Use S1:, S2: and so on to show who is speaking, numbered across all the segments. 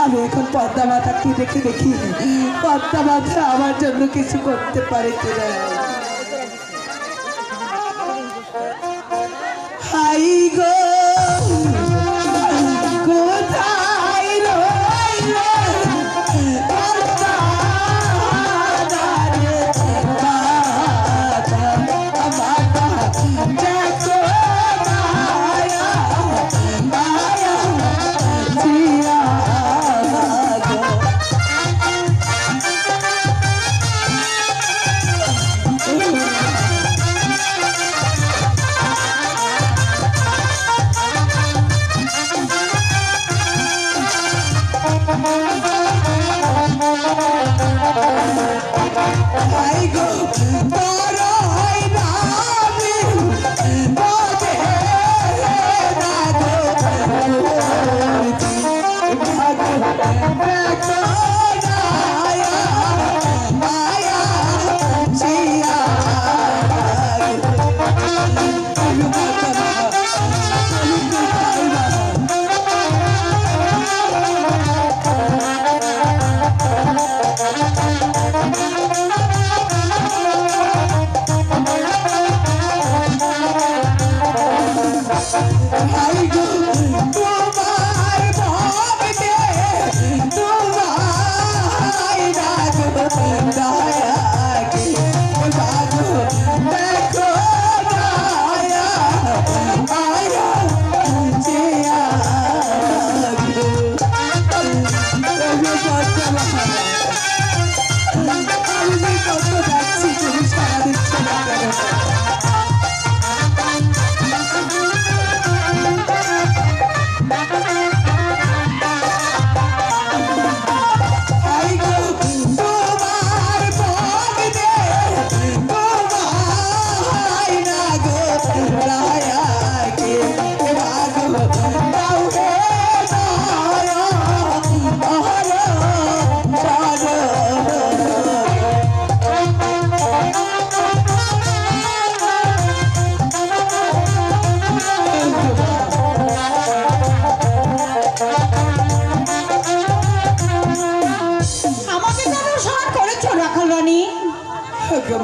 S1: আমি এখন পদ্মা মাথাকে দেখে দেখি পদ্মা মাথা আমার জন্য কিছু করতে পারে কিনা। হাই গো কোথায় রইলে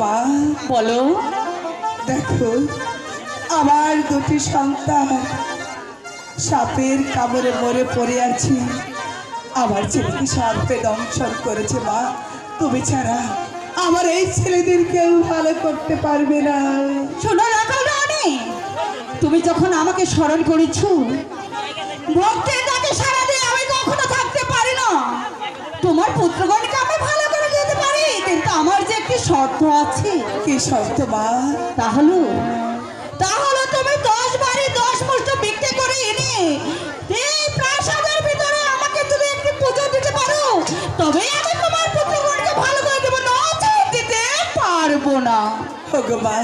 S1: মা,
S2: বলো।
S1: দেখো আমার দুটি সন্তান সাপের কামড়ে মরে পড়ে আছে। আমার ছেলেকে সাপে দংশন করেছে মা। তুমি ছাড়া আমার এই ছেলেদের কেউ ভালো করতে পারবে না।
S2: শোনো রাখাল রানী, তুমি যখন আমাকে স্মরণ করেছো, ভক্তের ডাকে সাড়া দিয়ে আমি কখনো থাকতে পারি না। তোমার পুত্রগণকে আমি ভালো করে দিতে পারি, কিন্তু আমার যে একটি শর্ত আছে।
S1: কি শর্ত মা?
S2: তাহলে তুমি 10 বাড়ি 10 মুষ্ট বিক্রি করে এনে এই প্রাসাদের ভিতরে আমাকে যদি একটি পুজো দিতে পারো, তবে আমি তোমার পুত্রগণকে ভালো করে দেবো, নচেৎ দিতে পারবো না।
S1: ওগো মা,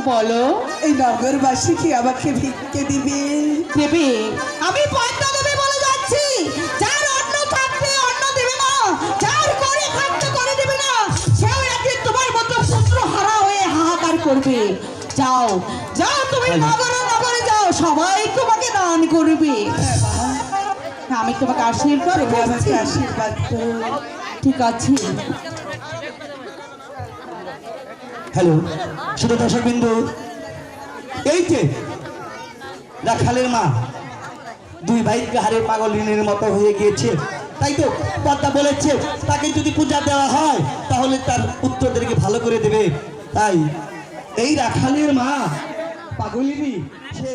S2: বলো।
S1: এই নগরবাসী কি আমাকে ভিক্ষে দিবে?
S2: দেবে, আমি পয়সা দেবে বলে যাচ্ছি। যার অন্ন থাকতে অন্ন দেবে না, যার করে খাদ্য করে দেবে না, সেও একদিন তোমার মতো পুত্র হারা হয়ে হাহাকার করবে। যাও যাও, তুমি নগরে যাও, সবাই তোমাকে দান করবে। আমি তোমাকে আশীর্বাদ
S1: তুমি আমাকে
S2: করছি।
S1: আশীর্বাদ করো।
S2: ঠিক আছে।
S3: হ্যালো, শুধু দর্শক বিন্দু, এই যে রাখালের মা দুই ভাইকে হারে পাগলিনীর মতো হয়ে গিয়েছে, তাই তো পদ্মা বলেছে তাকে যদি পূজা দেওয়া হয় তাহলে তার পুত্রদেরকে ভালো করে দেবে। তাই এই রাখালের মা পাগলিনী, সে